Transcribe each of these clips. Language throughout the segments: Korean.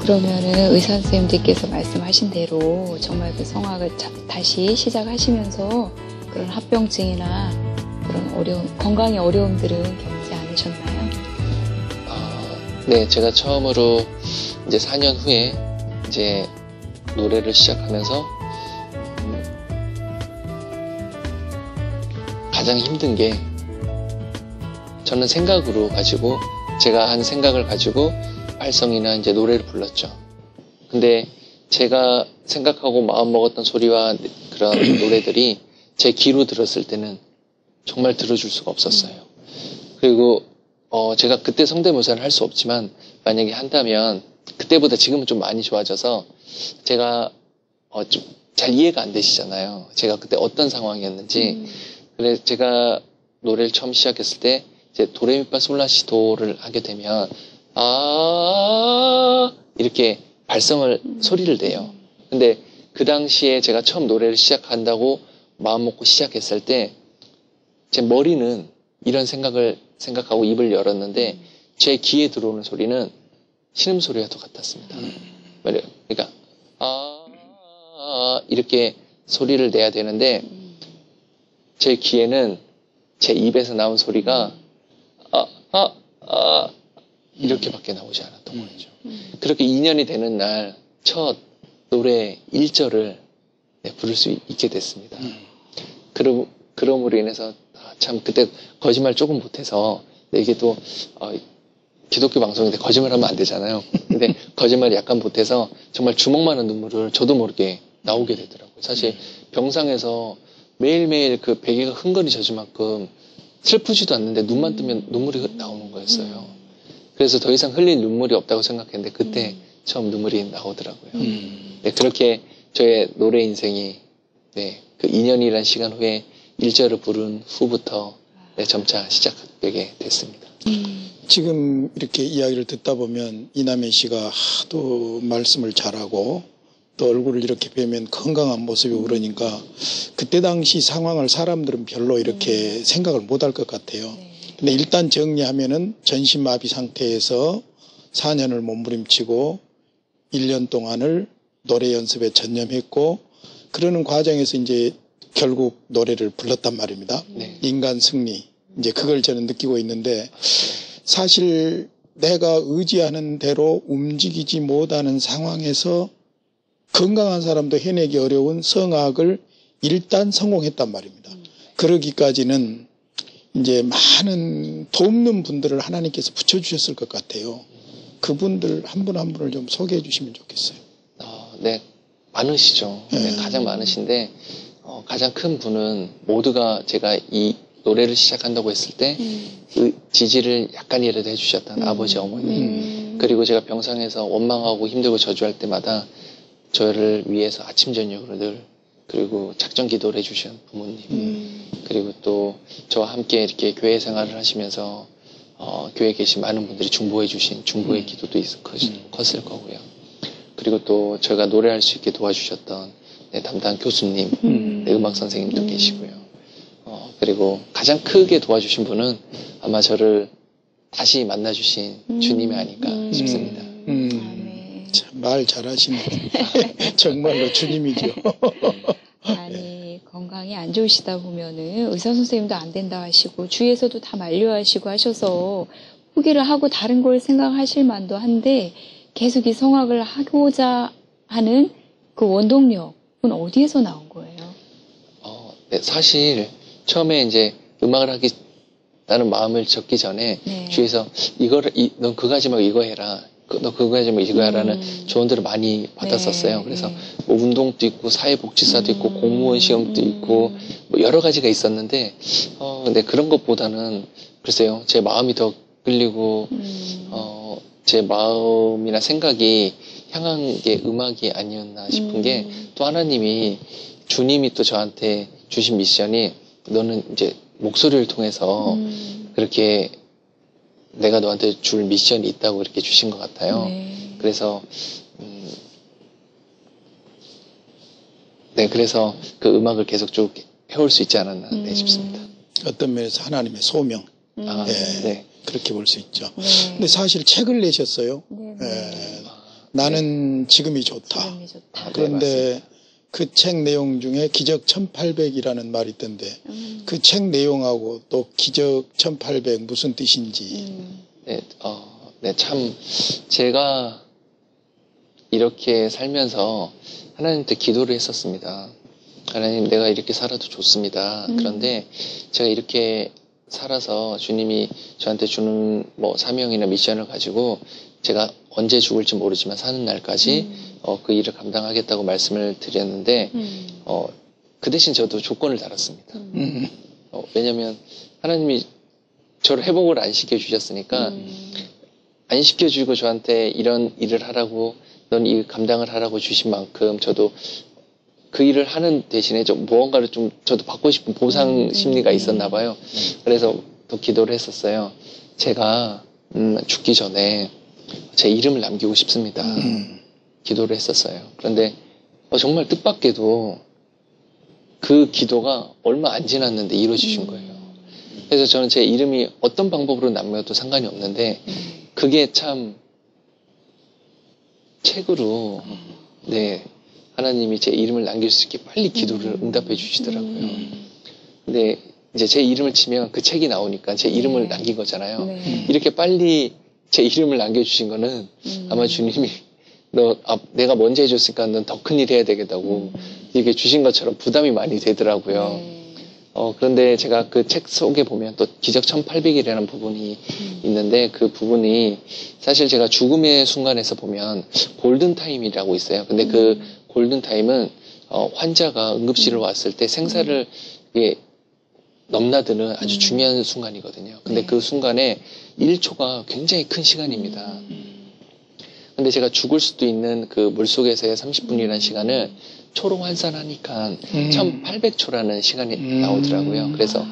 그러면은 의사 선생님들께서 말씀하신 대로 정말 그 성악을 다시 시작하시면서 그런 합병증이나 그런 건강의 어려움들은 겪지 않으셨나요? 네, 제가 처음으로 이제 4년 후에 이제 노래를 시작하면서 가장 힘든 게 저는 생각으로 가지고 제가 한 생각을 가지고 발성이나 이제 노래를 불렀죠. 근데 제가 생각하고 마음 먹었던 소리와 그런 노래들이 제 귀로 들었을 때는 정말 들어줄 수가 없었어요. 그리고 제가 그때 성대모사를 할 수 없지만 만약에 한다면 그때보다 지금은 좀 많이 좋아져서 제가 좀 잘 이해가 안 되시잖아요. 제가 그때 어떤 상황이었는지. 그래서 제가 노래를 처음 시작했을 때 이제 도레미파솔라시도를 하게 되면 이렇게 발성을 소리를 내요. 근데 그 당시에 제가 처음 노래를 시작한다고 마음 먹고 시작했을 때 제 머리는 이런 생각을 생각하고 입을 열었는데 제 귀에 들어오는 소리는 신음소리와 똑같았습니다. 그러니까 이렇게 소리를 내야 되는데 제 귀에는 제 입에서 나온 소리가 이렇게밖에 나오지 않았던 거죠. 그렇게 2년이 되는 날 첫 노래 1절을 부를 수 있게 됐습니다. 그럼으로 인해서 참 그때 거짓말 조금 못해서 이게 또 기독교 방송인데 거짓말하면 안 되잖아요. 근데 거짓말이 약간 못해서 정말 주먹만한 눈물을 저도 모르게 나오게 되더라고요. 사실 병상에서 매일매일 그 베개가 흥건히 젖을 만큼 슬프지도 않는데 눈만 뜨면 눈물이 나오는 거였어요. 그래서 더 이상 흘릴 눈물이 없다고 생각했는데 그때 처음 눈물이 나오더라고요. 네, 그렇게 저의 노래 인생이 그 2년이라는 시간 후에 1절을 부른 후부터 점차 시작되게 됐습니다. 지금 이렇게 이야기를 듣다 보면 이남희 씨가 하도 말씀을 잘하고 또 얼굴을 이렇게 뵈면 건강한 모습이 그러니까 그때 당시 상황을 사람들은 별로 이렇게 생각을 못할 것 같아요. 근데 일단 정리하면은 전신마비 상태에서 4년을 몸부림치고 1년 동안을 노래 연습에 전념했고 그러는 과정에서 이제 결국 노래를 불렀단 말입니다. 인간 승리. 이제 그걸 저는 느끼고 있는데 사실 내가 의지하는 대로 움직이지 못하는 상황에서 건강한 사람도 해내기 어려운 성악을 일단 성공했단 말입니다. 그러기까지는 이제 많은 돕는 분들을 하나님께서 붙여주셨을 것 같아요. 그분들 한 분 한 분을 좀 소개해 주시면 좋겠어요. 네, 많으시죠. 네, 가장 많으신데 가장 큰 분은 모두가 제가 이 노래를 시작한다고 했을 때 지지를 약간이라도 해주셨던 아버지, 어머니 그리고 제가 병상에서 원망하고 힘들고 저주할 때마다 저를 위해서 아침 저녁으로 늘 그리고 작전 기도를 해주신 부모님 그리고 또 저와 함께 이렇게 교회 생활을 하시면서 교회에 계신 많은 분들이 중보해 주신 중보의 기도도 컸을 거고요. 그리고 또 제가 노래할 수 있게 도와주셨던 담당 교수님, 음악 선생님도 계시고요. 그리고 가장 크게 도와주신 분은 아마 저를 다시 만나주신 주님이 아닐까 싶습니다. 참, 말 잘하시네. 정말로 주님이죠. 아니 건강이 안 좋으시다 보면은 의사 선생님도 안 된다 하시고 주위에서도 다 만류하시고 하셔서 포기를 하고 다른 걸 생각하실 만도 한데 계속 이 성악을 하고자 하는 그 원동력은 어디에서 나온 거예요? 네, 사실 처음에 이제 음악을 하겠다는 마음을 적기 전에 주위에서 넌 그거 하지 말고 이거 해라. 너 그거 하지 말고 이거 해라는 조언들을 많이 받았었어요. 그래서 뭐 운동도 있고 사회복지사도 있고 공무원 시험도 있고 뭐 여러 가지가 있었는데 근데 그런 것보다는 글쎄요 제 마음이 더 끌리고 제 마음이나 생각이 향한 게 음악이 아니었나 싶은 게 또 하나님이 주님이 또 저한테 주신 미션이 너는 이제 목소리를 통해서 그렇게 내가 너한테 줄 미션이 있다고 이렇게 주신 것 같아요. 그래서 그래서 그 음악을 계속 쭉 해올 수 있지 않았나 싶습니다. 어떤 면에서 하나님의 소명. 그렇게 볼 수 있죠. 근데 사실 책을 내셨어요. 나는 지금이 좋다. 지금이 좋다. 그런데 그 책 내용 중에 기적 1800이라는 말이 있던데 그 책 내용하고 또 기적 1800 무슨 뜻인지. 네, 네, 참 제가 이렇게 살면서 하나님한테 기도를 했었습니다. 하나님, 내가 이렇게 살아도 좋습니다. 그런데 제가 이렇게 살아서 주님이 저한테 주는 뭐 사명이나 미션을 가지고 제가 언제 죽을지 모르지만 사는 날까지 그 일을 감당하겠다고 말씀을 드렸는데 그 대신 저도 조건을 달았습니다. 왜냐하면 하나님이 저를 회복을 안 시켜주셨으니까 안 시켜주고 저한테 이런 일을 하라고 넌 이 감당을 하라고 주신 만큼 저도 그 일을 하는 대신에 좀 무언가를 좀 저도 받고 싶은 보상 심리가 있었나 봐요. 그래서 또 기도를 했었어요. 제가 죽기 전에 제 이름을 남기고 싶습니다. 기도를 했었어요. 그런데 정말 뜻밖에도 그 기도가 얼마 안 지났는데 이루어지신 거예요. 그래서 저는 제 이름이 어떤 방법으로 남겨도 상관이 없는데 그게 참 책으로 네 하나님이 제 이름을 남길 수 있게 빨리 기도를 응답해 주시더라고요. 근데 이제 제 이름을 치면 그 책이 나오니까 제 이름을 남긴 거잖아요. 네. 이렇게 빨리 제 이름을 남겨주신 거는 아마 주님이 내가 먼저 해줬으니까 넌 더 큰 일 해야 되겠다고 이렇게 주신 것처럼 부담이 많이 되더라고요. 그런데 제가 그 책 속에 보면 또 기적 1800이라는 부분이 있는데 그 부분이 사실 제가 죽음의 순간에서 보면 골든타임이라고 있어요. 근데 그 골든타임은 환자가 응급실을 왔을 때 생사를 넘나드는 아주 중요한 순간이거든요. 근데 네. 그 순간에 1초가 굉장히 큰 시간입니다. 근데 제가 죽을 수도 있는 그 물속에서의 30분이라는 시간을 초로 환산하니까 1800초라는 시간이 나오더라고요. 그래서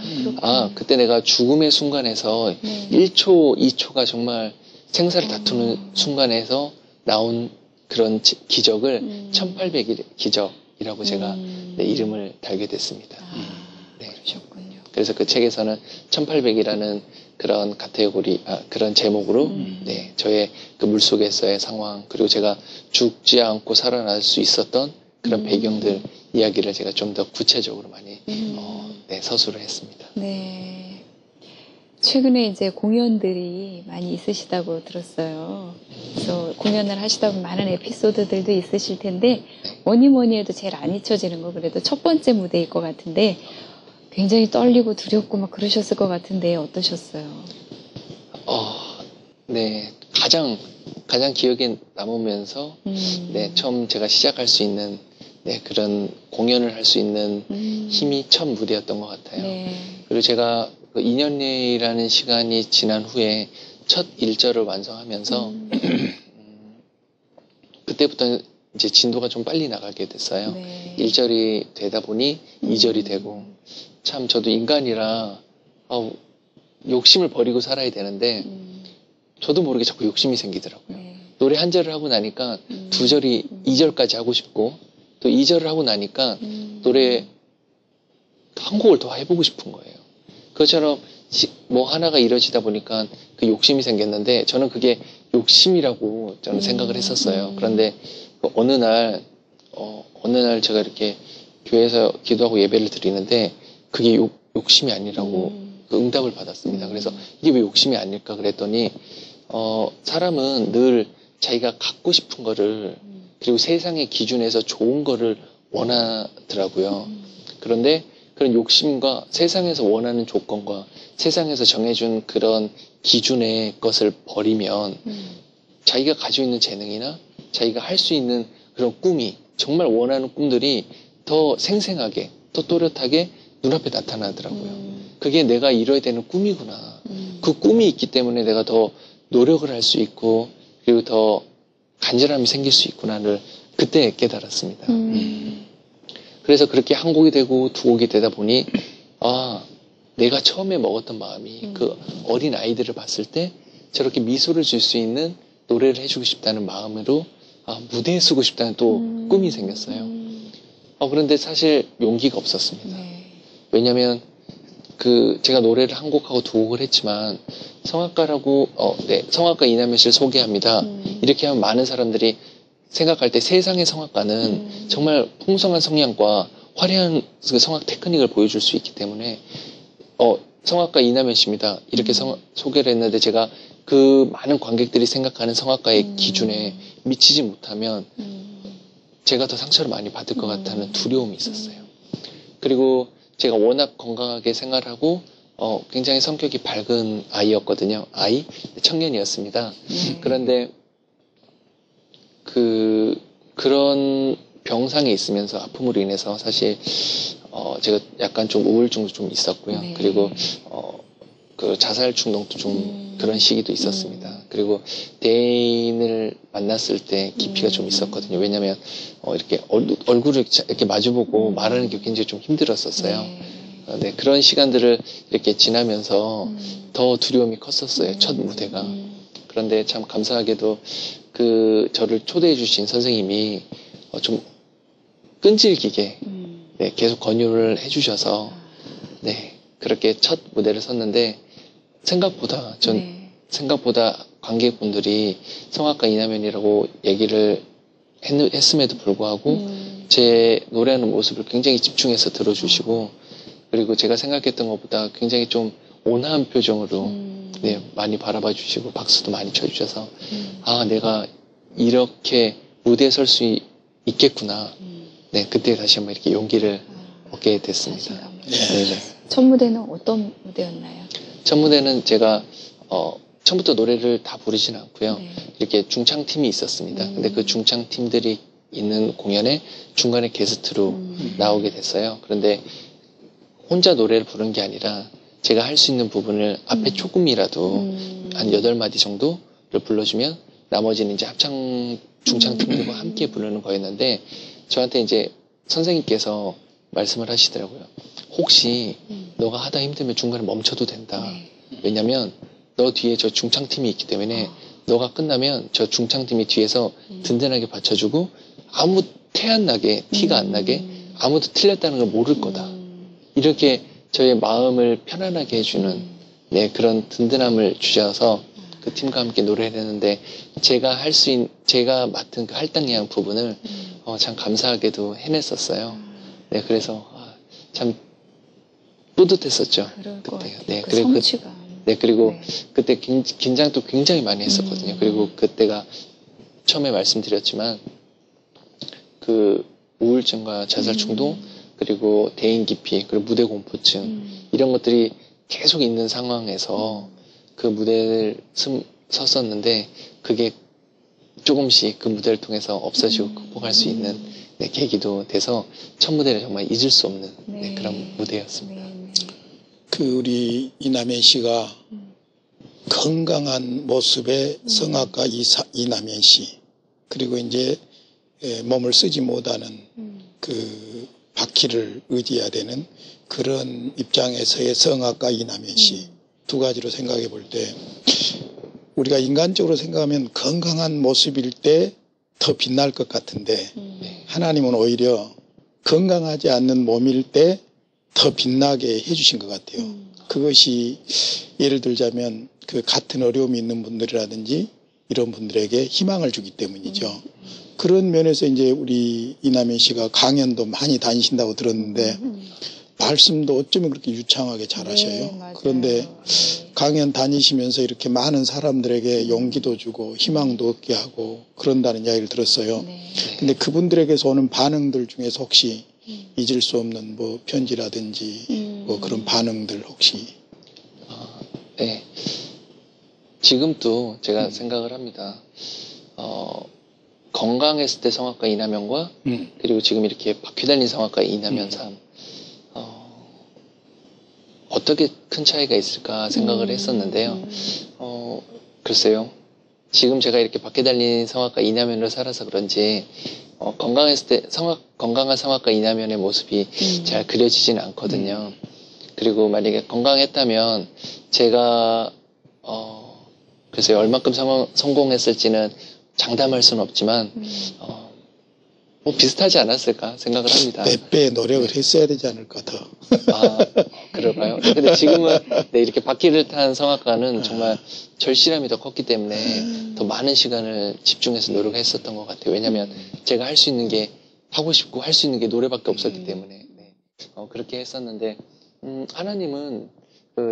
그때 내가 죽음의 순간에서 1초, 2초가 정말 생사를 다투는 순간에서 나온 그런 기적을 1800일 기적이라고 제가 네, 이름을 달게 됐습니다. 네. 그러셨군요. 그래서 그 책에서는 1800이라는 그런 카테고리, 그런 제목으로, 네, 저의 그 물속에서의 상황, 그리고 제가 죽지 않고 살아날 수 있었던 그런 배경들, 이야기를 제가 좀 더 구체적으로 많이, 네, 서술을 했습니다. 네. 최근에 이제 공연들이 많이 있으시다고 들었어요. 그래서 공연을 하시다 보면 많은 에피소드들도 있으실 텐데, 뭐니 해도 제일 안 잊혀지는 거 그래도 첫 번째 무대일 것 같은데, 굉장히 떨리고 두렵고 막 그러셨을 것 같은데 어떠셨어요? 네, 가장 기억에 남으면서 네, 처음 제가 시작할 수 있는 네, 그런 공연을 할 수 있는 힘이 첫 무대였던 것 같아요. 네. 그리고 제가 그 2년이라는 시간이 지난 후에 첫 1절을 완성하면서 그때부터 이제 진도가 좀 빨리 나가게 됐어요. 네. 1절이 되다 보니 2절이 되고 참 저도 인간이라 욕심을 버리고 살아야 되는데 저도 모르게 자꾸 욕심이 생기더라고요. 네. 노래 한 절을 하고 나니까 2절이 2절까지 하고 싶고 또 2절을 하고 나니까 노래 한 곡을 더 해보고 싶은 거예요. 그것처럼 뭐 하나가 이루어지다 보니까 그 욕심이 생겼는데 저는 그게 욕심이라고 저는 생각을 했었어요. 그런데 어느 날 제가 이렇게 교회에서 기도하고 예배를 드리는데 그게 욕심이 아니라고 그 응답을 받았습니다. 그래서 이게 왜 욕심이 아닐까 그랬더니 사람은 늘 자기가 갖고 싶은 거를 그리고 세상의 기준에서 좋은 거를 원하더라고요. 그런데 그런 욕심과 세상에서 원하는 조건과 세상에서 정해준 그런 기준의 것을 버리면 자기가 가지고 있는 재능이나 자기가 할 수 있는 그런 꿈이 정말 원하는 꿈들이 더 생생하게 더 또렷하게 눈앞에 나타나더라고요. 그게 내가 이뤄야 되는 꿈이구나. 그 꿈이 있기 때문에 내가 더 노력을 할 수 있고 그리고 더 간절함이 생길 수 있구나를 그때 깨달았습니다. 그래서 그렇게 한 곡이 되고 두 곡이 되다 보니 내가 처음에 먹었던 마음이 그 어린 아이들을 봤을 때 저렇게 미소를 줄 수 있는 노래를 해주고 싶다는 마음으로 무대에 서고 싶다는 또 꿈이 생겼어요. 그런데 사실 용기가 없었습니다. 네. 왜냐면 제가 노래를 한 곡하고 두 곡을 했지만 성악가라고 성악가 이남현 씨를 소개합니다. 이렇게 하면 많은 사람들이 생각할 때 세상의 성악가는 정말 풍성한 성량과 화려한 그 성악 테크닉을 보여줄 수 있기 때문에 성악가 이남현 씨입니다. 이렇게 소개를 했는데 제가 그 많은 관객들이 생각하는 성악가의 기준에 미치지 못하면 제가 더 상처를 많이 받을 것 같다는 두려움이 있었어요. 그리고 제가 워낙 건강하게 생활하고 굉장히 성격이 밝은 아이였거든요. 청년이었습니다. 그런데 그런 병상에 있으면서 아픔으로 인해서 사실 제가 약간 좀 우울증도 좀 있었고요. 네. 그리고 그 자살 충동도 좀 그런 시기도 있었습니다. 그리고 대인을 만났을 때 깊이가 좀 있었거든요. 왜냐하면 이렇게 얼굴을 이렇게 마주보고 말하는 게 굉장히 좀 힘들었었어요. 네, 그런 시간들을 이렇게 지나면서 더 두려움이 컸었어요. 첫 무대가. 그런데 참 감사하게도 저를 초대해 주신 선생님이 좀 끈질기게 네, 계속 권유를 해 주셔서 네, 그렇게 첫 무대를 섰는데 생각보다 관객분들이 성악가 이남현이라고 얘기를 했음에도 불구하고 제 노래하는 모습을 굉장히 집중해서 들어주시고 그리고 제가 생각했던 것보다 굉장히 좀 온화한 표정으로 네, 많이 바라봐 주시고 박수도 많이 쳐주셔서 내가 이렇게 무대에 설 수 있겠구나. 네, 그때 다시 한번 이렇게 용기를 얻게 됐습니다. 네. 첫 무대는 어떤 무대였나요? 첫 무대는 제가 처음부터 노래를 다 부르진 않고요. 네. 이렇게 중창팀이 있었습니다. 근데 그 중창팀들이 있는 공연에 중간에 게스트로 나오게 됐어요. 그런데 혼자 노래를 부른 게 아니라 제가 할 수 있는 부분을 앞에 조금이라도 한 8마디 정도를 불러주면 나머지는 이제 중창팀들과 함께 부르는 거였는데 저한테 이제 선생님께서 말씀을 하시더라고요. 혹시 너가 하다 힘들면 중간에 멈춰도 된다. 왜냐면 너 뒤에 저 중창팀이 있기 때문에 너가 끝나면 저 중창팀이 뒤에서 든든하게 받쳐주고 아무 티 안 나게 아무도 틀렸다는 걸 모를 거다. 이렇게 저의 마음을 편안하게 해주는 네, 그런 든든함을 주셔서 그 팀과 함께 노래를 했는데 제가 맡은 그 할당량 부분을 참 감사하게도 해냈었어요. 네, 그래서 참 뿌듯했었죠. 그때. 네, 그 성취감. 그리고 그때 긴장도 굉장히 많이 했었거든요. 그리고 그때가 처음에 말씀드렸지만 그 우울증과 자살 충동 그리고 대인 기피 그리고 무대 공포증 이런 것들이 계속 있는 상황에서 그 무대를 섰었는데 그게 조금씩 그 무대를 통해서 없어지고 극복할 수 있는 네, 계기도 돼서 첫 무대를 정말 잊을 수 없는 네, 그런 무대였습니다. 우리 이남현 씨가 건강한 모습의 성악가 이남현 씨 그리고 이제 몸을 쓰지 못하는 그 바퀴를 의지해야 되는 그런 입장에서의 성악가 이남현 씨 두 가지로 생각해 볼 때 우리가 인간적으로 생각하면 건강한 모습일 때 더 빛날 것 같은데 하나님은 오히려 건강하지 않는 몸일 때 더 빛나게 해주신 것 같아요. 그것이 예를 들자면 그 같은 어려움이 있는 분들이라든지 이런 분들에게 희망을 주기 때문이죠. 그런 면에서 이제 우리 이남현 씨가 강연도 많이 다니신다고 들었는데 말씀도 어쩌면 그렇게 유창하게 잘하셔요. 네, 그런데 강연 다니시면서 이렇게 많은 사람들에게 용기도 주고 희망도 얻게 하고 그런다는 이야기를 들었어요. 근데 그분들에게서 오는 반응들 중에서 혹시 잊을 수 없는 뭐 편지라든지 뭐 그런 반응들 혹시? 네. 지금도 제가 생각을 합니다. 건강했을 때 성악가 이남현과 그리고 지금 이렇게 바퀴 달린 성악가 이남현 삶 어떻게 큰 차이가 있을까 생각을 했었는데요. 글쎄요. 지금 제가 이렇게 바퀴 달린 성악가 이남현으로 살아서 그런지 건강했을 때 건강한 성악가 이남현의 모습이 잘 그려지지는 않거든요. 그리고 만약에 건강했다면 제가 글쎄요. 얼만큼 성공했을지는 장담할 수는 없지만 뭐 비슷하지 않았을까 생각을 합니다. 몇 배 노력을 했어야 되지 않을까 더. 그럴까요? 근데 지금은 네, 이렇게 바퀴를 탄 성악가는 정말 절실함이 더 컸기 때문에 더 많은 시간을 집중해서 노력했었던 것 같아요. 왜냐하면 제가 할 수 있는 게 하고 싶고 할 수 있는 게 노래밖에 없었기 때문에 네. 그렇게 했었는데 하나님은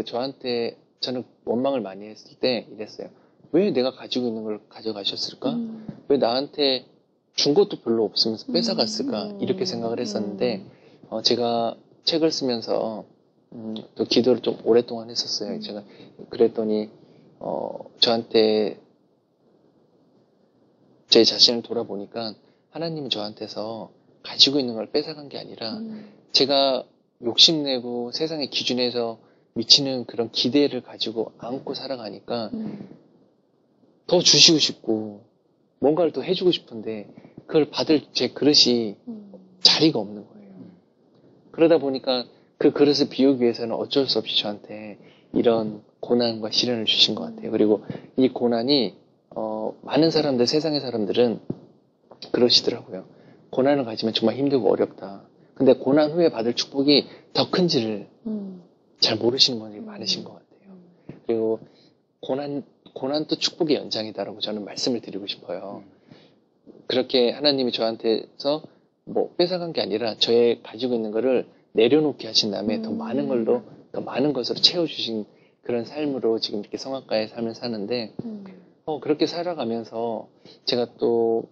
저한테 저는 원망을 많이 했을 때 이랬어요. 왜 내가 가지고 있는 걸 가져가셨을까? 왜 나한테 준 것도 별로 없으면서 뺏어갔을까? 이렇게 생각을 했었는데 제가 책을 쓰면서 또 기도를 좀 오랫동안 했었어요. 제가 그랬더니 저한테 제 자신을 돌아보니까 하나님이 저한테서 가지고 있는 걸 뺏어간 게 아니라 제가 욕심내고 세상의 기준에서 미치는 그런 기대를 가지고 안고 살아가니까 더 주시고 싶고 뭔가를 더 해주고 싶은데 그걸 받을 제 그릇이 자리가 없는 거예요. 그러다 보니까 그 그릇을 비우기 위해서는 어쩔 수 없이 저한테 이런 고난과 시련을 주신 것 같아요. 그리고 이 고난이 많은 사람들, 세상의 사람들은 그러시더라고요. 고난을 가지면 정말 힘들고 어렵다. 근데 고난 후에 받을 축복이 더 큰지를 잘 모르시는 분들이 많으신 것 같아요. 그리고 고난도 축복의 연장이다라고 저는 말씀을 드리고 싶어요. 그렇게 하나님이 저한테서 뭐 뺏어간 게 아니라 저의 가지고 있는 거를 내려놓게 하신 다음에 더 많은 걸로, 더 많은 것으로 채워주신 그런 삶으로 지금 이렇게 성악가의 삶을 사는데, 그렇게 살아가면서 제가 또,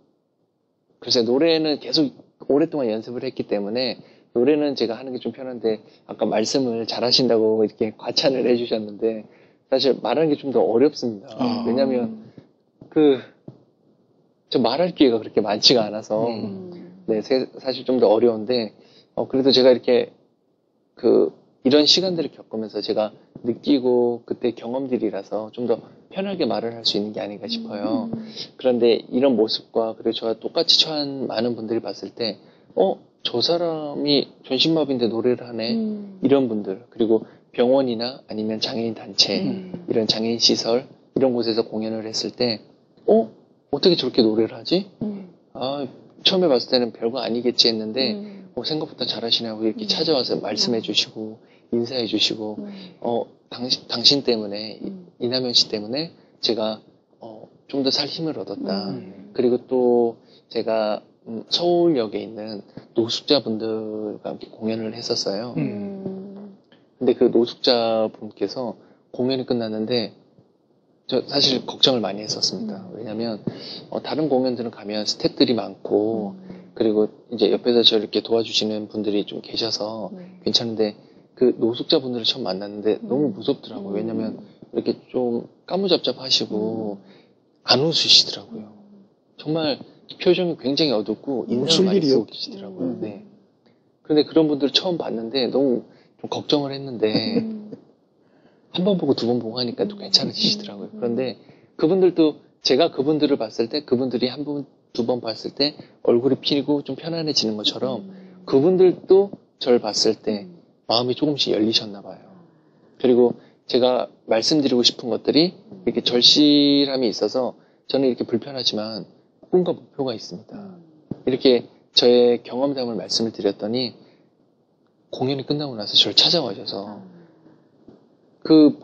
글쎄, 노래는 계속 오랫동안 연습을 했기 때문에, 노래는 제가 하는 게 좀 편한데, 아까 말씀을 잘 하신다고 이렇게 과찬을 해주셨는데, 사실 말하는 게 좀 더 어렵습니다. 왜냐면, 저 말할 기회가 그렇게 많지가 않아서, 네, 사실 좀 더 어려운데, 그래도 제가 이렇게, 이런 시간들을 겪으면서 제가 느끼고 그때 경험들이라서 좀 더 편하게 말을 할 수 있는 게 아닌가 싶어요. 그런데 이런 모습과 그리고 저와 똑같이 처한 많은 분들이 봤을 때, 저 사람이 전신마비인데 노래를 하네? 이런 분들, 그리고 병원이나 아니면 장애인 단체, 이런 장애인 시설, 이런 곳에서 공연을 했을 때, 어떻게 저렇게 노래를 하지? 처음에 봤을 때는 별거 아니겠지 했는데, 생각보다 잘하시냐고 이렇게 찾아와서 말씀해 주시고, 인사해 주시고, 당신 때문에, 이남현 씨 때문에 제가, 좀 더 살 힘을 얻었다. 그리고 또 제가 서울역에 있는 노숙자분들과 함께 공연을 했었어요. 근데 그 노숙자분께서 공연이 끝났는데, 저 사실 걱정을 많이 했었습니다. 왜냐면, 다른 공연들은 가면 스태프들이 많고, 그리고 이제 옆에서 저를 이렇게 도와주시는 분들이 좀 계셔서 괜찮은데, 그 노숙자분들을 처음 만났는데 너무 무섭더라고요. 왜냐면 이렇게 좀 까무잡잡하시고 안 웃으시더라고요. 정말 표정이 굉장히 어둡고 인상을 많이 쓰고 계시더라고요. 네. 그런데 그런 분들을 처음 봤는데 너무 좀 걱정을 했는데 한 번 보고 두 번 보고 하니까 또 괜찮으시더라고요. 그런데 그분들도 제가 그분들을 봤을 때 그분들이 한 번, 두 번 봤을 때 얼굴이 피고 좀 편안해지는 것처럼 그분들도 저를 봤을 때 마음이 조금씩 열리셨나 봐요. 그리고 제가 말씀드리고 싶은 것들이 이렇게 절실함이 있어서 저는 이렇게 불편하지만 꿈과 목표가 있습니다. 이렇게 저의 경험담을 말씀을 드렸더니 공연이 끝나고 나서 저를 찾아와셔서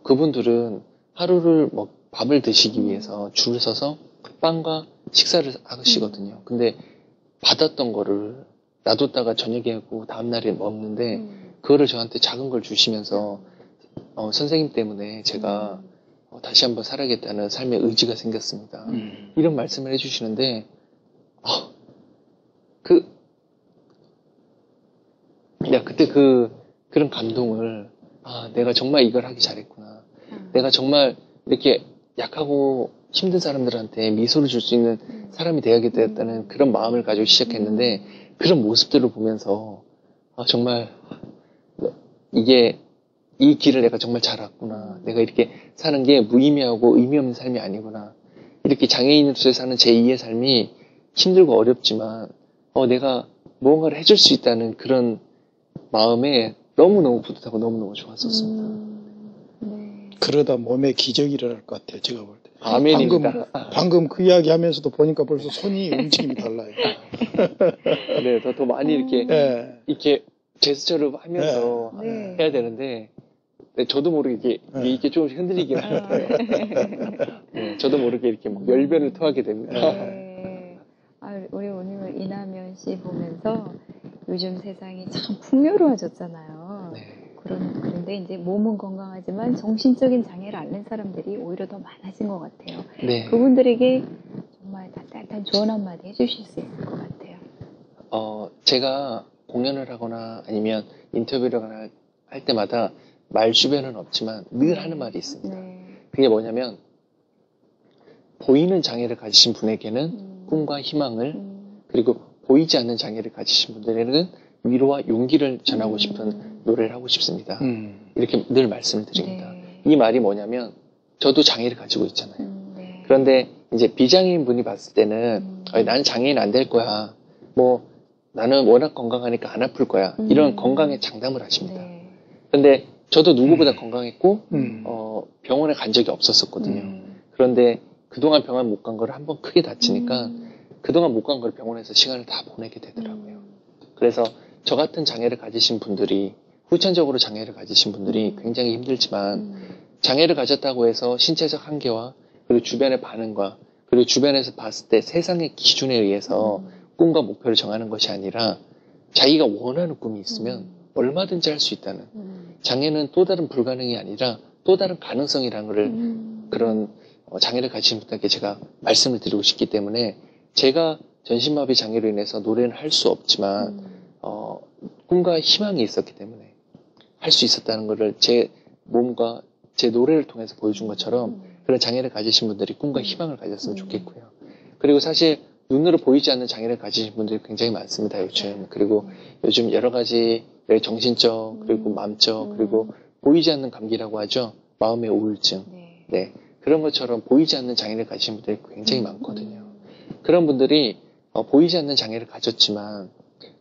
그분들은 하루를 밥을 드시기 위해서 줄을 서서 빵과 식사를 하시거든요. 근데 받았던 거를 놔뒀다가 저녁에 하고 다음날에 먹는데 그거를 저한테 작은 걸 주시면서 선생님 때문에 제가 다시 한번 살아야겠다는 삶의 의지가 생겼습니다. 이런 말씀을 해주시는데 그때 그런 감동을 내가 정말 이걸 하기 잘했구나. 내가 정말 이렇게 약하고 힘든 사람들한테 미소를 줄 수 있는 사람이 되어야겠다는 그런 마음을 가지고 시작했는데 그런 모습들을 보면서 정말 이 길을 내가 정말 잘 왔구나. 내가 이렇게 사는 게 무의미하고 의미 없는 삶이 아니구나. 이렇게 장애인으로서 사는 제2의 삶이 힘들고 어렵지만 내가 무언가를 해줄 수 있다는 그런 마음에 너무너무 뿌듯하고 너무너무 좋았었습니다. 그러다 몸에 기적이 일어날 것 같아요. 제가 볼 때. 아멘입니다. 방금 그 이야기 하면서도 보니까 벌써 손이 움직임이 달라요. 네, 더 많이 이렇게 제스처를 하면서 네. 해야 되는데 네, 저도 모르게 이게 조금씩 흔들리긴 하는데, 네, 저도 모르게 이렇게 막 열변을 토하게 됩니다. 네. 우리 오늘 이남현 씨 보면서 요즘 세상이 참 풍요로워졌잖아요. 네. 그런데 이제 몸은 건강하지만 정신적인 장애를 앓는 사람들이 오히려 더 많아진 것 같아요. 네. 그분들에게 정말 따뜻한 조언 한마디 해주실 수 있을 것 같아요. 제가 공연을 하거나 아니면 인터뷰를 하거나 할 때마다 말 주변은 없지만 늘 하는 말이 있습니다. 네. 그게 뭐냐면, 보이는 장애를 가지신 분에게는 꿈과 희망을, 그리고 보이지 않는 장애를 가지신 분들에게는 위로와 용기를 전하고 싶은 노래를 하고 싶습니다. 이렇게 늘 말씀을 드립니다. 네. 이 말이 뭐냐면, 저도 장애를 가지고 있잖아요. 네. 그런데 이제 비장애인 분이 봤을 때는 나는 장애인 안 될 거야. 뭐 나는 워낙 건강하니까 안 아플 거야. 이런 건강에 장담을 하십니다. 네. 그런데 저도 누구보다 건강했고 병원에 간 적이 없었었거든요. 그런데 그동안 병원 못 간 거를 한번 크게 다치니까 그동안 못 간 걸 병원에서 시간을 다 보내게 되더라고요. 그래서 저 같은 장애를 가지신 분들이, 후천적으로 장애를 가지신 분들이 굉장히 힘들지만, 장애를 가졌다고 해서 신체적 한계와 그리고 주변의 반응과 그리고 주변에서 봤을 때 세상의 기준에 의해서 꿈과 목표를 정하는 것이 아니라, 자기가 원하는 꿈이 있으면 얼마든지 할 수 있다는, 장애는 또 다른 불가능이 아니라 또 다른 가능성이라는 것을 그런 장애를 가지신 분들께 제가 말씀을 드리고 싶기 때문에, 제가 전신마비 장애로 인해서 노래는 할 수 없지만 꿈과 희망이 있었기 때문에 할 수 있었다는 것을 제 몸과 제 노래를 통해서 보여준 것처럼, 그런 장애를 가지신 분들이 꿈과 희망을 가졌으면 좋겠고요. 그리고 사실 눈으로 보이지 않는 장애를 가지신 분들이 굉장히 많습니다, 요즘. 그리고 요즘 여러 가지 정신적, 그리고 마음적, 그리고 보이지 않는 감기라고 하죠. 마음의 우울증. 네. 그런 것처럼 보이지 않는 장애를 가지신 분들이 굉장히 많거든요. 그런 분들이 보이지 않는 장애를 가졌지만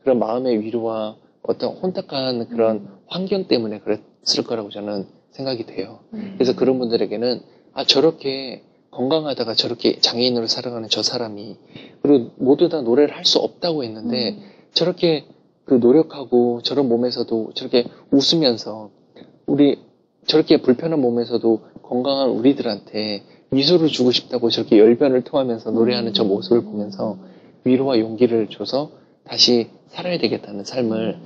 그런 마음의 위로와 어떤 혼탁한 그런 환경 때문에 그랬을 거라고 저는 생각이 돼요. 그래서 그런 분들에게는 저렇게 건강하다가 저렇게 장애인으로 살아가는 저 사람이, 그리고 모두 다 노래를 할 수 없다고 했는데 저렇게 그 노력하고 저런 몸에서도 저렇게 웃으면서, 우리 저렇게 불편한 몸에서도 건강한 우리들한테 미소를 주고 싶다고 저렇게 열변을 토하면서 노래하는 저 모습을 보면서 위로와 용기를 줘서 다시 살아야 되겠다는 삶을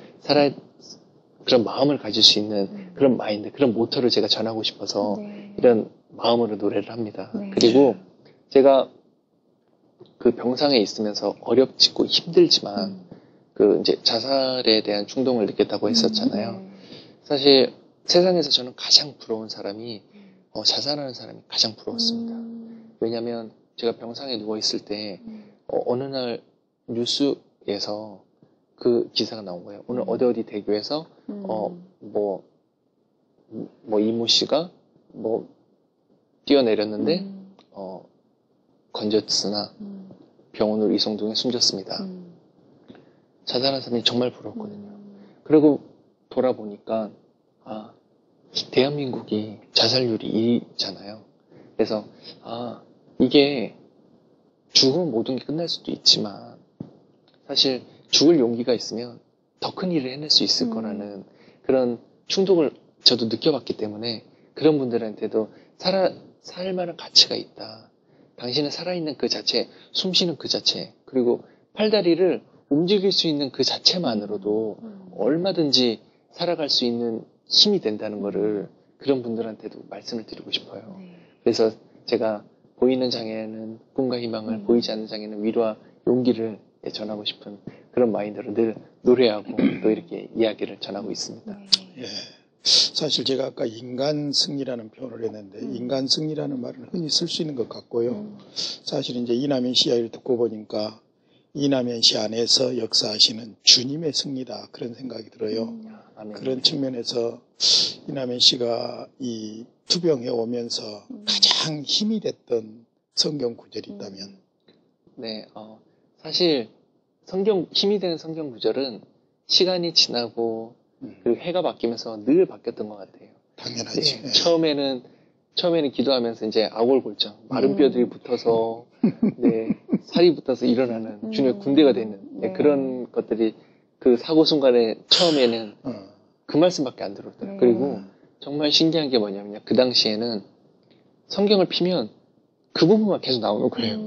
그런 마음을 가질 수 있는 그런 마인드, 그런 모토를 제가 전하고 싶어서 이런 마음으로 노래를 합니다. 그리고 제가 그 병상에 있으면서 어렵지고 힘들지만 그 이제 자살에 대한 충동을 느꼈다고 했었잖아요. 사실 세상에서 저는 가장 부러운 사람이 자살하는 사람이 가장 부러웠습니다. 왜냐하면 제가 병상에 누워 있을 때 어느 날 뉴스에서 그 기사가 나온 거예요. 오늘 어디 대교에서 뭐 이모 씨가 뭐 뛰어내렸는데 건졌으나 병원으로 이송중에 숨졌습니다. 자살한 사람이 정말 부러웠거든요. 그리고 돌아보니까 대한민국이 자살률이 1위잖아요. 그래서 이게 죽으면 모든 게 끝날 수도 있지만 사실 죽을 용기가 있으면 더 큰 일을 해낼 수 있을 거라는 그런 충동을 저도 느껴봤기 때문에, 그런 분들한테도 살 만한 가치가 있다. 당신은 살아있는 그 자체, 숨쉬는 그 자체, 그리고 팔다리를 움직일 수 있는 그 자체만으로도 얼마든지 살아갈 수 있는 힘이 된다는 거를 그런 분들한테도 말씀을 드리고 싶어요. 그래서 제가 보이는 장애는 꿈과 희망을, 보이지 않는 장애는 위로와 용기를 전하고 싶은 그런 마인드로 늘 노래하고 또 이렇게 이야기를 전하고 있습니다. 예. 사실 제가 아까 인간승리라는 표현을 했는데 인간승리라는 말은 흔히 쓸 수 있는 것 같고요. 사실 이제 이남현 씨 이야기를 듣고 보니까 이남현 씨 안에서 역사하시는 주님의 승리다, 그런 생각이 들어요. 그런 측면에서 이남현 씨가 이 투병해 오면서 가장 힘이 됐던 성경 구절이 있다면? 네, 사실 힘이 되는 성경 구절은 시간이 지나고 그리고 해가 바뀌면서 늘 바뀌었던 것 같아요. 당연하지. 네, 처음에는 기도하면서 이제 아골골정, 마른 뼈들이 붙어서, 살이 붙어서 일어나는 주님의 군대가 되는 그런 것들이 그 사고 순간에 처음에는 그 말씀밖에 안 들었어요. 그리고 정말 신기한 게 뭐냐면요. 그 당시에는 성경을 피면 그 부분만 계속 나오는 거예요.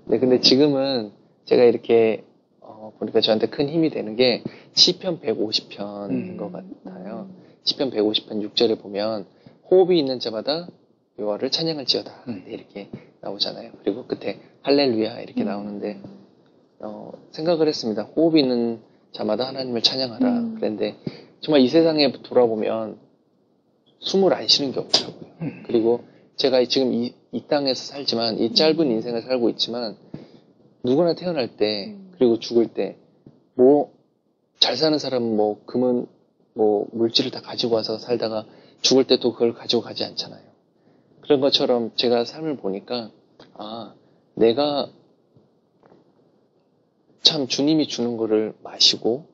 네, 근데 지금은 제가 이렇게 보니까 저한테 큰 힘이 되는 게 시편 150편인 것 같아요. 시편 150편 6절에 보면 호흡이 있는 자마다 여호와를 찬양할지어다 이렇게 나오잖아요. 그리고 끝에 할렐루야 이렇게 나오는데 생각을 했습니다. 호흡이 있는 자마다 하나님을 찬양하라. 그런데 정말 이 세상에 돌아보면 숨을 안 쉬는 게 없더라고요. 그리고 제가 지금 이 땅에서 살지만 이 짧은 인생을 살고 있지만 누구나 태어날 때 그리고 죽을 때 뭐 잘 사는 사람은 뭐 금은 뭐 물질을 다 가지고 와서 살다가 죽을 때 또 그걸 가지고 가지 않잖아요. 그런 것처럼 제가 삶을 보니까 내가 참 주님이 주는 거를 마시고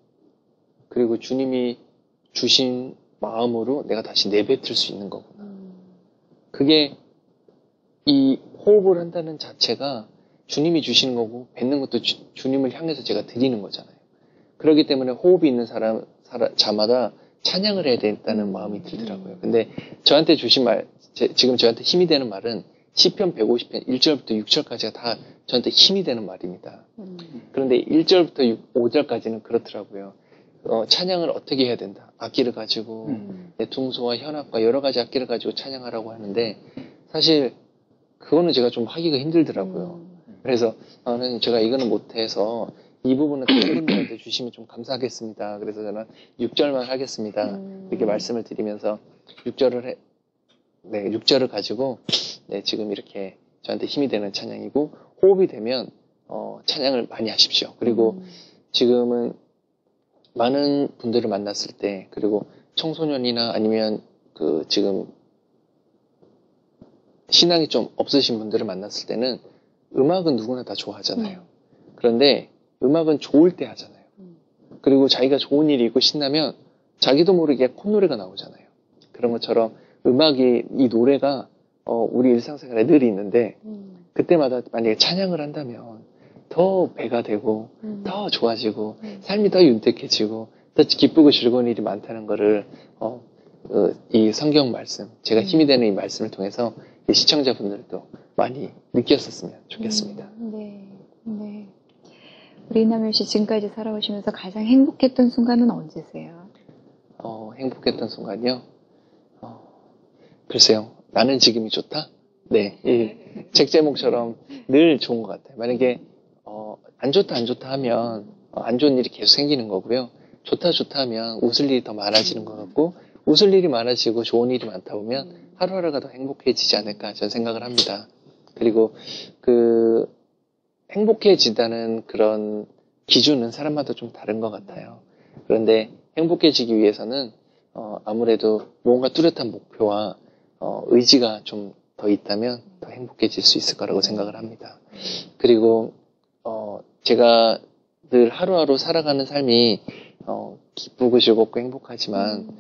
그리고 주님이 주신 마음으로 내가 다시 내뱉을 수 있는 거구나. 그게 이 호흡을 한다는 자체가 주님이 주시는 거고 뱉는 것도 주님을 향해서 제가 드리는 거잖아요. 그렇기 때문에 호흡이 있는 자마다 찬양을 해야 된다는 마음이 들더라고요. 근데 저한테 주신 말, 지금 저한테 힘이 되는 말은 시편 150편 1절부터 6절까지가 다 저한테 힘이 되는 말입니다. 그런데 1절부터 5절까지는 그렇더라고요. 찬양을 어떻게 해야 된다. 악기를 가지고 내 둥소와 현악과 여러 가지 악기를 가지고 찬양하라고 하는데 사실 그거는 제가 좀 하기가 힘들더라고요. 그래서 하나님 제가 이거는 못해서 이 부분은 다른 분들한테 주시면 좀 감사하겠습니다. 그래서 저는 6절만 하겠습니다. 이렇게 말씀을 드리면서 6절을 가지고 지금 이렇게 저한테 힘이 되는 찬양이고 호흡이 되면 찬양을 많이 하십시오. 그리고 지금은 많은 분들을 만났을 때 그리고 청소년이나 아니면 지금 신앙이 좀 없으신 분들을 만났을 때는 음악은 누구나 다 좋아하잖아요. 그런데 음악은 좋을 때 하잖아요. 그리고 자기가 좋은 일이 있고 신나면 자기도 모르게 콧노래가 나오잖아요. 그런 것처럼 이 노래가 우리 일상생활에 늘 있는데 그때마다 만약에 찬양을 한다면 더 배가 되고 더 좋아지고 삶이 더 윤택해지고 더 기쁘고 즐거운 일이 많다는 거를 이 성경 말씀, 제가 힘이 되는 이 말씀을 통해서 시청자분들도 많이 느꼈었으면 좋겠습니다. 네. 우리 이남현 씨 지금까지 살아오시면서 가장 행복했던 순간은 언제세요? 행복했던 순간이요? 글쎄요. 나는 지금이 좋다? 네. 이 책 제목처럼 늘 좋은 것 같아요. 만약에 안 좋다 하면 안 좋은 일이 계속 생기는 거고요. 좋다 하면 웃을 일이 더 많아지는 것 같고 웃을 일이 많아지고 좋은 일이 많다 보면 하루하루가 더 행복해지지 않을까 저는 생각을 합니다. 그리고 행복해지다는 그런 기준은 사람마다 좀 다른 것 같아요. 그런데 행복해지기 위해서는 아무래도 뭔가 뚜렷한 목표와 의지가 좀 더 있다면 더 행복해질 수 있을 거라고 생각을 합니다. 그리고 제가 늘 하루하루 살아가는 삶이 기쁘고 즐겁고 행복하지만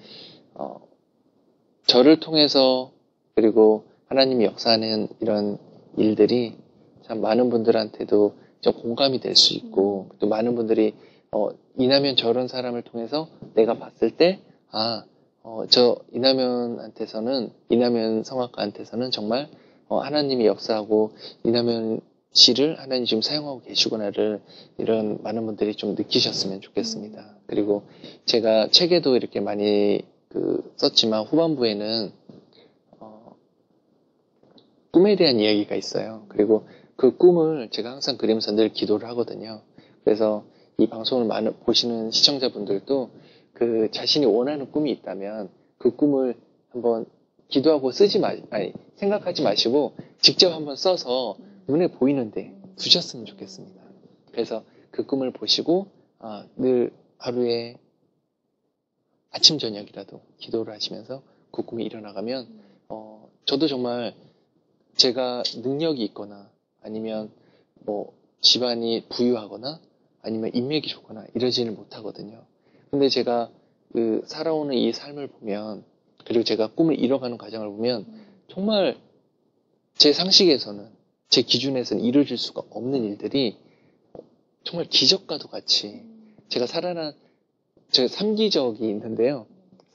저를 통해서 그리고 하나님이 역사하는 이런 일들이 참 많은 분들한테도 좀 공감이 될 수 있고 또 많은 분들이 이남현 저런 사람을 통해서 내가 봤을 때 저 이남현 성악가한테서는 정말 하나님이 역사하고 이남현 씨를 하나님 지금 사용하고 계시구나를 이런 많은 분들이 좀 느끼셨으면 좋겠습니다. 그리고 제가 책에도 이렇게 많이 썼지만 후반부에는 꿈에 대한 이야기가 있어요. 그리고 그 꿈을 제가 항상 그리면서 늘 기도를 하거든요. 그래서 이 방송을 보시는 시청자분들도 자신이 원하는 꿈이 있다면 그 꿈을 한번 기도하고 생각하지 마시고 직접 한번 써서 눈에 보이는데 두셨으면 좋겠습니다. 그래서 그 꿈을 보시고 늘 하루에 아침 저녁이라도 기도를 하시면서 그 꿈이 일어나가면 저도 정말 제가 능력이 있거나 아니면 뭐 집안이 부유하거나 아니면 인맥이 좋거나 이러지는 못하거든요. 근데 제가 살아오는 이 삶을 보면 그리고 제가 꿈을 이뤄가는 과정을 보면 정말 제 상식에서는 제 기준에서는 이루어질 수가 없는 일들이 정말 기적과도 같이 제가 3기적이 있는데요.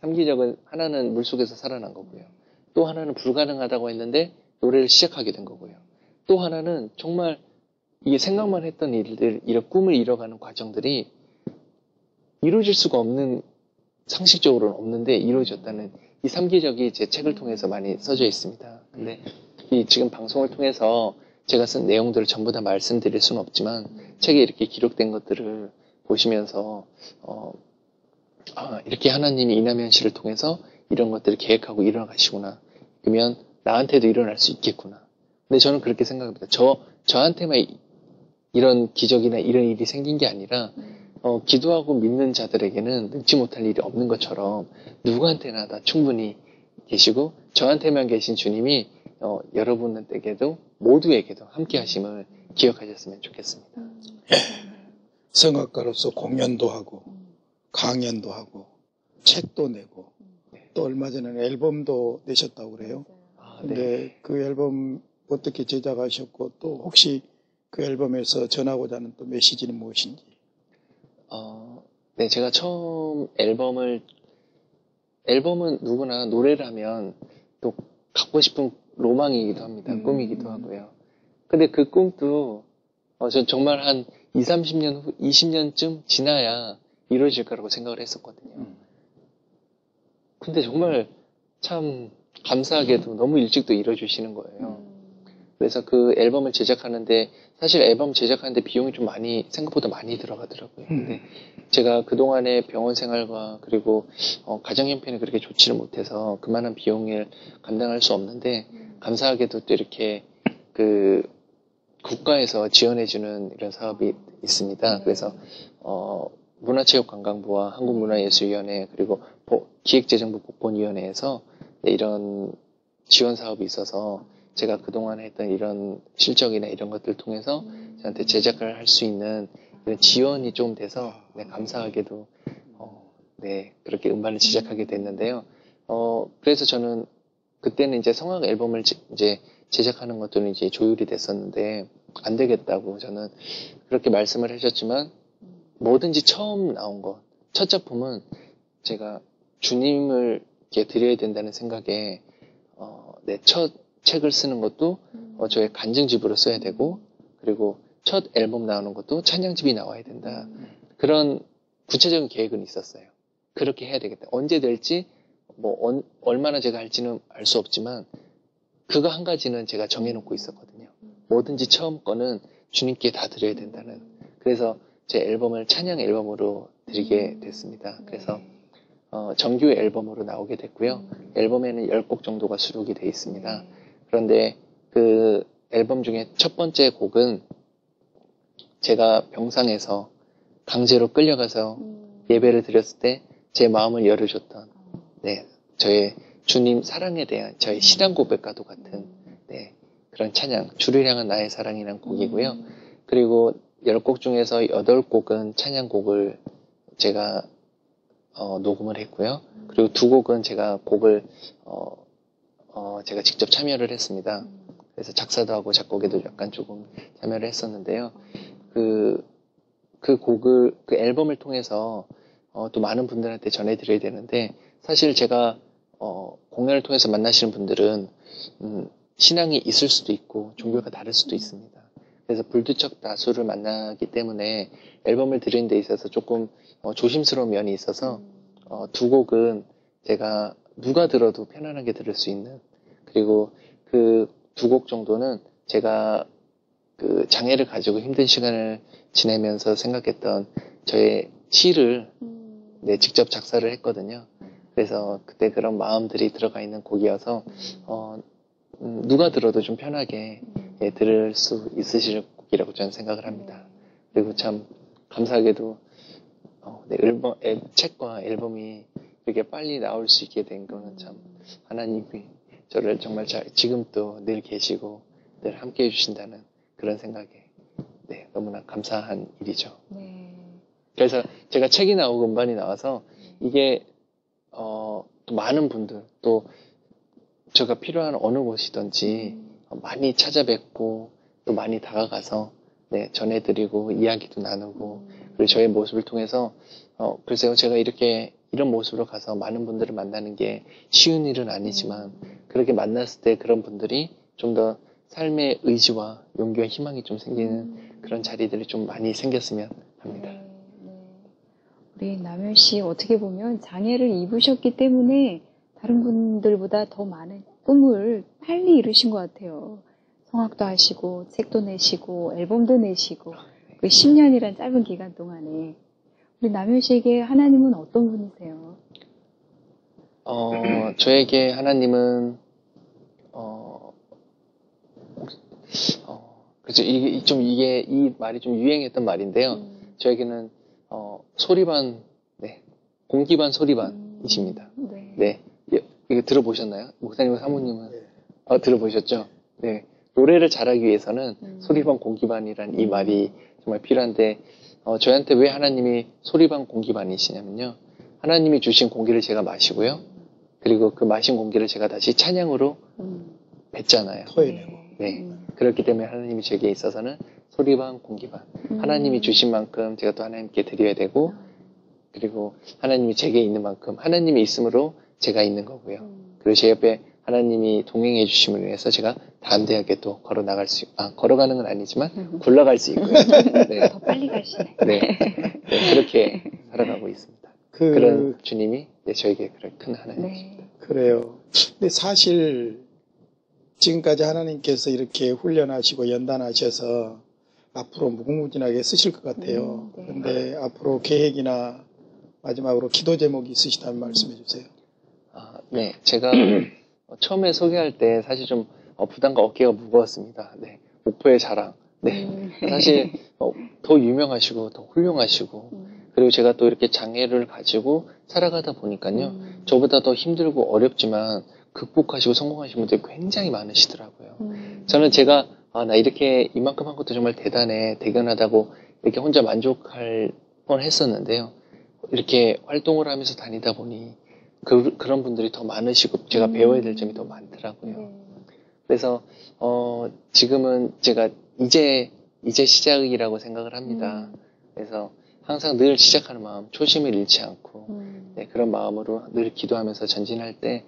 삼기적은 하나는 물속에서 살아난 거고요. 또 하나는 불가능하다고 했는데 노래를 시작하게 된 거고요. 또 하나는 정말 이게 생각만 했던 일들, 이런 꿈을 이뤄가는 과정들이 이루어질 수가 없는, 상식적으로는 없는데 이루어졌다는 이 삼기적이 제 책을 통해서 많이 써져 있습니다. 근데 이 지금 방송을 통해서 제가 쓴 내용들을 전부 다 말씀드릴 수는 없지만 책에 이렇게 기록된 것들을 보시면서 이렇게 하나님이 이남현 씨를 통해서 이런 것들을 계획하고 일어나가시구나. 그러면 나한테도 일어날 수 있겠구나. 근데 저는 그렇게 생각합니다. 저한테만 이런 기적이나 이런 일이 생긴 게 아니라 기도하고 믿는 자들에게는 능치 못할 일이 없는 것처럼 누구한테나 다 충분히 계시고 저한테만 계신 주님이 여러분에게도 모두에게도 함께 하심을 기억하셨으면 좋겠습니다. 성악가로서 공연도 하고 강연도 하고 책도 내고 또 얼마 전에는 앨범도 내셨다고 그래요. 근데 그 앨범 어떻게 제작하셨고 또 혹시 그 앨범에서 전하고자 하는 또 메시지는 무엇인지? 네, 제가 처음 앨범은 누구나 노래를 하면 또 갖고 싶은 로망이기도 합니다. 꿈이기도 하고요. 근데 그 꿈도 전 정말 한 30년 후, 20년쯤 지나야 이루어질 거라고 생각을 했었거든요. 근데 정말 참 감사하게도 너무 일찍도 이뤄주시는 거예요. 그래서 그 앨범을 제작하는데 사실 앨범 제작하는데 비용이 좀 생각보다 많이 들어가더라고요. 근데 제가 그동안의 병원 생활과 그리고 가정 형편이 그렇게 좋지를 못해서 그만한 비용을 감당할 수 없는데 감사하게도 또 이렇게 그 국가에서 지원해주는 이런 사업이 있습니다. 그래서 문화체육관광부와 한국문화예술위원회 그리고 기획재정부 복권위원회에서 이런 지원 사업이 있어서 제가 그동안 했던 이런 실적이나 이런 것들 통해서 저한테 제작을 할 수 있는 이런 지원이 좀 돼서 감사하게도 그렇게 음반을 제작하게 됐는데요. 그래서 저는 그때는 이제 성악 앨범을 이제 제작하는 것들은 이제 조율이 됐었는데 안 되겠다고 저는 그렇게 말씀을 하셨지만 뭐든지 처음 나온 것, 첫 작품은 제가 주님을 이렇게 드려야 된다는 생각에 첫 책을 쓰는 것도 저의 간증집으로 써야 되고 그리고 첫 앨범 나오는 것도 찬양집이 나와야 된다. 그런 구체적인 계획은 있었어요. 그렇게 해야 되겠다. 언제 될지 얼마나 제가 할지는 알 수 없지만 그거 한 가지는 제가 정해놓고 있었거든요. 뭐든지 처음 거는 주님께 다 드려야 된다는. 그래서 제 앨범을 찬양 앨범으로 드리게 됐습니다. 그래서 정규 앨범으로 나오게 됐고요. 앨범에는 10곡 정도가 수록이 되어 있습니다. 그런데 그 앨범 중에 첫 번째 곡은 제가 병상에서 강제로 끌려가서 예배를 드렸을 때 제 마음을 열어줬던 저의 주님 사랑에 대한 저의 신앙 고백과도 같은 그런 찬양, 주를 향한 나의 사랑이라는 곡이고요. 그리고 10곡 중에서 8곡은 찬양곡을 제가 녹음을 했고요. 그리고 2곡은 제가 곡을 제가 직접 참여를 했습니다. 그래서 작사도 하고 작곡에도 약간 조금 참여를 했었는데요. 그 앨범을 통해서 또 많은 분들한테 전해드려야 되는데 사실 제가 공연을 통해서 만나시는 분들은 신앙이 있을 수도 있고 종교가 다를 수도 있습니다. 그래서 불투척 다수를 만나기 때문에 앨범을 드리는 데 있어서 조금 조심스러운 면이 있어서 2곡은 제가 누가 들어도 편안하게 들을 수 있는 그리고 그 2곡 정도는 제가 그 장애를 가지고 힘든 시간을 지내면서 생각했던 저의 시를 직접 작사를 했거든요. 그래서 그때 그런 마음들이 들어가 있는 곡이어서 누가 들어도 좀 편하게 들을 수 있으실 곡이라고 저는 생각을 합니다. 그리고 참 감사하게도 책과 앨범이 이렇게 빨리 나올 수 있게 된 거는 참 하나님이 저를 정말 지금도 늘 계시고 늘 함께 해주신다는 그런 생각에 너무나 감사한 일이죠. 그래서 제가 책이 나오고 음반이 나와서 이게 또 많은 분들 또 제가 필요한 어느 곳이든지 많이 찾아뵙고 또 많이 다가가서 전해드리고 이야기도 나누고 그리고 저의 모습을 통해서 글쎄요 제가 이렇게 이런 모습으로 가서 많은 분들을 만나는 게 쉬운 일은 아니지만 그렇게 만났을 때 그런 분들이 좀 더 삶의 의지와 용기와 희망이 좀 생기는 그런 자리들이 좀 많이 생겼으면 합니다. 네, 네. 우리 남현 씨 어떻게 보면 장애를 입으셨기 때문에 다른 분들보다 더 많은 꿈을 빨리 이루신 것 같아요. 성악도 하시고 책도 내시고 앨범도 내시고 그 10년이란 짧은 기간 동안에 우리 남현 씨에게 하나님은 어떤 분이세요? 저에게 하나님은 그렇죠. 이 말이 좀 유행했던 말인데요. 저에게는 소리 반, 네, 공기 반 소리 반이십니다. 네. 네, 이거 들어보셨나요? 목사님과 사모님은 들어보셨죠? 네, 노래를 잘하기 위해서는 소리 반 공기 반이란 이 말이 정말 필요한데 저한테 왜 하나님이 소리 반 공기 반이시냐면요. 하나님이 주신 공기를 제가 마시고요. 그리고 그 마신 공기를 제가 다시 찬양으로 뱉잖아요. 토해내고. 네. 그렇기 때문에 하나님이 제게 있어서는 소리 반 공기 반. 하나님이 주신 만큼 제가 또 하나님께 드려야 되고, 그리고 하나님이 제게 있는 만큼 하나님이 있으므로 제가 있는 거고요. 그리고 제 옆에 하나님이 동행해 주심을 위해서 제가 담대하게 또 걸어가는 건 아니지만 굴러갈 수 있고요. 네. 더 빨리 가시네. 네. 네, 그렇게 살아가고 있습니다. 그런 주님이 저에게 그런 큰 하나님이십니다. 네. 그래요. 근데 사실 지금까지 하나님께서 이렇게 훈련하시고 연단하셔서 앞으로 무궁무진하게 쓰실 것 같아요. 네. 그런데 앞으로 계획이나 마지막으로 기도 제목이 있으시다면 말씀해 주세요. 네, 제가 처음에 소개할 때 사실 좀 부담과 어깨가 무거웠습니다. 네, 목표의 자랑. 네, 사실 더 유명하시고 더 훌륭하시고 그리고 제가 또 이렇게 장애를 가지고 살아가다 보니까요, 저보다 더 힘들고 어렵지만 극복하시고 성공하신 분들이 굉장히 많으시더라고요. 저는 제가 나 이렇게 이만큼 한 것도 정말 대단해, 대견하다고 이렇게 혼자 만족할 뻔했었는데요. 이렇게 활동을 하면서 다니다 보니 그런 분들이 더 많으시고 제가 배워야 될 점이 더 많더라고요. 그래서 지금은 제가 이제 시작이라고 생각을 합니다. 그래서 항상 늘 시작하는 마음, 초심을 잃지 않고 네, 그런 마음으로 늘 기도하면서 전진할 때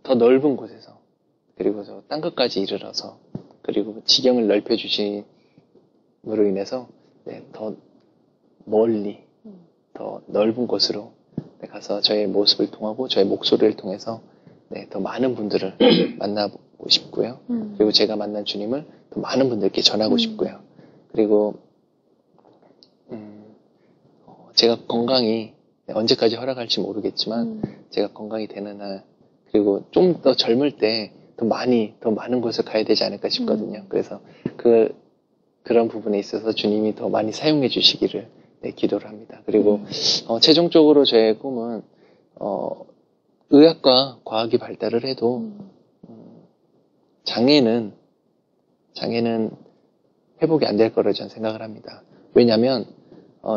더 넓은 곳에서 그리고 땅 끝까지 이르러서 그리고 지경을 넓혀주심으로 인해서 네, 더 멀리 더 넓은 곳으로 네, 가서 저의 모습을 통하고 저의 목소리를 통해서 네, 더 많은 분들을 만나보고 싶고요. 그리고 제가 만난 주님을 더 많은 분들께 전하고 싶고요. 그리고 제가 건강이 언제까지 허락할지 모르겠지만 제가 건강이 되는 날 그리고 좀 더 젊을 때 더 많은 곳을 가야 되지 않을까 싶거든요. 그래서 그런 부분에 있어서 주님이 더 많이 사용해 주시기를 네, 기도를 합니다. 그리고 최종적으로 저의 꿈은 의학과 과학이 발달을 해도 장애는 회복이 안 될 거라고 저는 생각을 합니다. 왜냐하면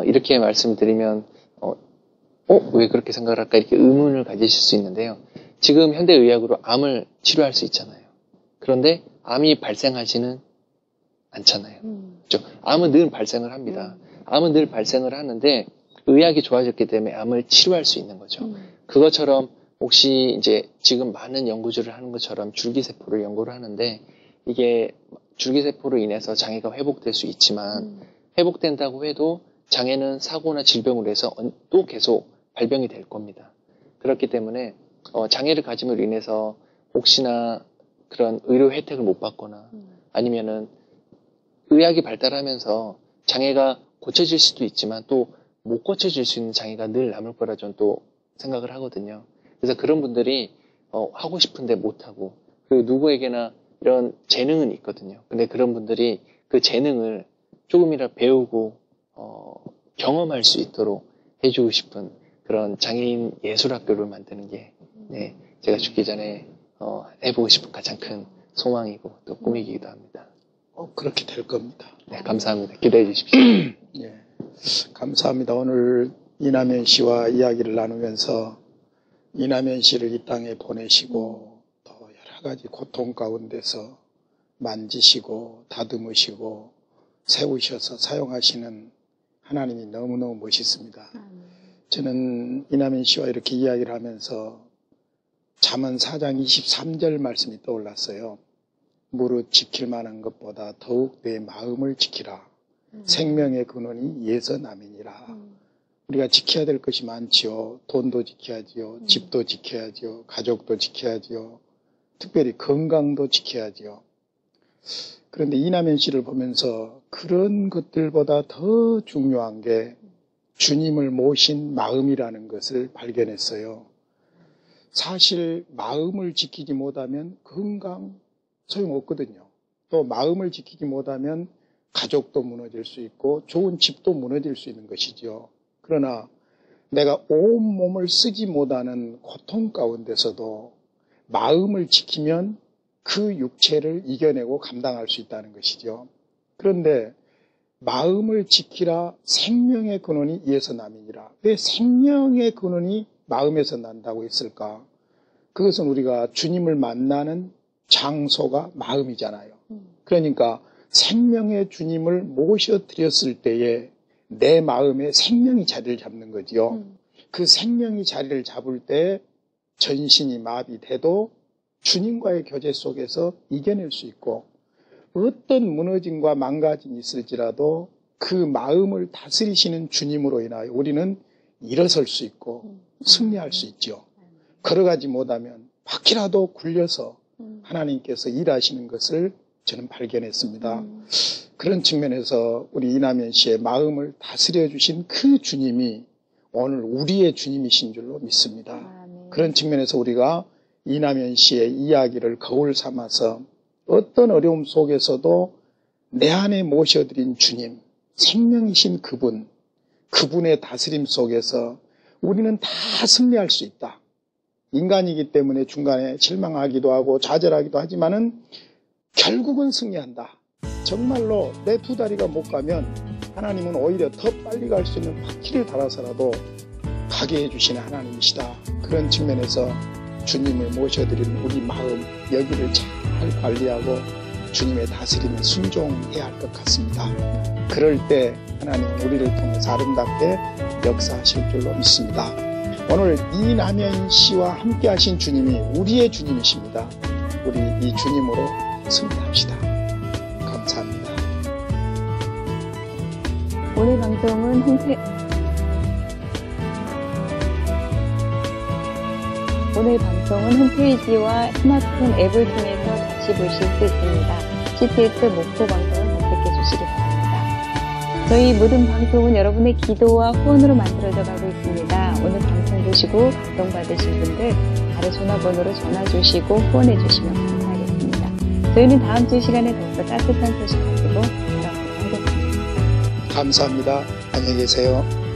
이렇게 말씀드리면 왜 그렇게 생각을 할까 이렇게 의문을 가지실 수 있는데요. 지금 현대의학으로 암을 치료할 수 있잖아요. 그런데 암이 발생하지는 않잖아요. 그렇죠? 암은 늘 발생을 합니다. 암은 늘 발생을 하는데 의학이 좋아졌기 때문에 암을 치료할 수 있는 거죠. 그것처럼 혹시 이제 지금 많은 연구들을 하는 것처럼 줄기세포를 연구를 하는데 이게 줄기세포로 인해서 장애가 회복될 수 있지만 회복된다고 해도 장애는 사고나 질병으로 해서 또 계속 발병이 될 겁니다. 그렇기 때문에 장애를 가짐으로 인해서 혹시나 그런 의료 혜택을 못 받거나 아니면은 의학이 발달하면서 장애가 고쳐질 수도 있지만 또 못 고쳐질 수 있는 장애가 늘 남을 거라 저는 또 생각을 하거든요. 그래서 그런 분들이 하고 싶은데 못하고 그리고 누구에게나 이런 재능은 있거든요. 근데 그런 분들이 그 재능을 조금이라도 배우고 경험할 수 있도록 해주고 싶은 그런 장애인 예술학교를 만드는 게 네, 제가 죽기 전에 해보고 싶은 가장 큰 소망이고 또 꿈이기도 합니다. 그렇게 될 겁니다. 네, 감사합니다. 기대해 주십시오. 예, 감사합니다. 오늘 이남현 씨와 이야기를 나누면서 이남현 씨를 이 땅에 보내시고 더 여러 가지 고통 가운데서 만지시고 다듬으시고 세우셔서 사용하시는 하나님이 너무너무 멋있습니다. 저는 이남현 씨와 이렇게 이야기를 하면서 잠언 4장 23절 말씀이 떠올랐어요. 무릇 지킬 만한 것보다 더욱 내 마음을 지키라. 생명의 근원이 예서남이니라. 우리가 지켜야 될 것이 많지요. 돈도 지켜야지요. 집도 지켜야지요. 가족도 지켜야지요. 특별히 건강도 지켜야지요. 그런데 이남현 씨를 보면서 그런 것들보다 더 중요한 게 주님을 모신 마음이라는 것을 발견했어요. 사실 마음을 지키지 못하면 건강 소용없거든요. 또 마음을 지키지 못하면 가족도 무너질 수 있고 좋은 집도 무너질 수 있는 것이죠. 그러나 내가 온몸을 쓰지 못하는 고통 가운데서도 마음을 지키면 그 육체를 이겨내고 감당할 수 있다는 것이죠. 그런데 마음을 지키라 생명의 근원이 이에서 남이니라. 왜 생명의 근원이 마음에서 난다고 했을까? 그것은 우리가 주님을 만나는 장소가 마음이잖아요. 그러니까 생명의 주님을 모셔드렸을 때에 내 마음에 생명이 자리를 잡는 거지요. 그 생명이 자리를 잡을 때 전신이 마비돼도 주님과의 교제 속에서 이겨낼 수 있고 어떤 무너짐과 망가짐이 있을지라도 그 마음을 다스리시는 주님으로 인하여 우리는 일어설 수 있고 승리할 수 있죠. 걸어가지 못하면 바퀴라도 굴려서 하나님께서 일하시는 것을 저는 발견했습니다. 그런 측면에서 우리 이남현 씨의 마음을 다스려 주신 그 주님이 오늘 우리의 주님이신 줄로 믿습니다. 그런 측면에서 우리가 이남현 씨의 이야기를 거울 삼아서 어떤 어려움 속에서도 내 안에 모셔드린 주님, 생명이신 그분, 그분의 다스림 속에서 우리는 다 승리할 수 있다. 인간이기 때문에 중간에 실망하기도 하고 좌절하기도 하지만은 결국은 승리한다. 정말로 내 두 다리가 못 가면 하나님은 오히려 더 빨리 갈 수 있는 바퀴를 달아서라도 가게 해주시는 하나님이시다. 그런 측면에서 주님을 모셔드리는 우리 마음 여기를 잘 관리하고 주님의 다스림에 순종해야 할 것 같습니다. 그럴 때 하나님은 우리를 통해서 아름답게 역사하실 줄로 믿습니다. 오늘 이남현 씨와 함께 하신 주님이 우리의 주님이십니다. 우리 이 주님으로 승리합시다. 감사합니다. 오늘 방송은 홈페이지와 스마트폰 앱을 통해서 다시 보실 수 있습니다. CTS 목표 방송을 검색해 주시기 바랍니다. 저희 모든 방송은 여러분의 기도와 후원으로 만들어져 가고 있습니다. 오늘 방송 보시고 감동받으신 분들 바로 전화번호로 전화 주시고 후원해 주시면 감사하겠습니다. 저희는 다음 주 시간에 더욱더 따뜻한 소식 가지고 돌아오도록 하겠습니다. 감사합니다. 안녕히 계세요.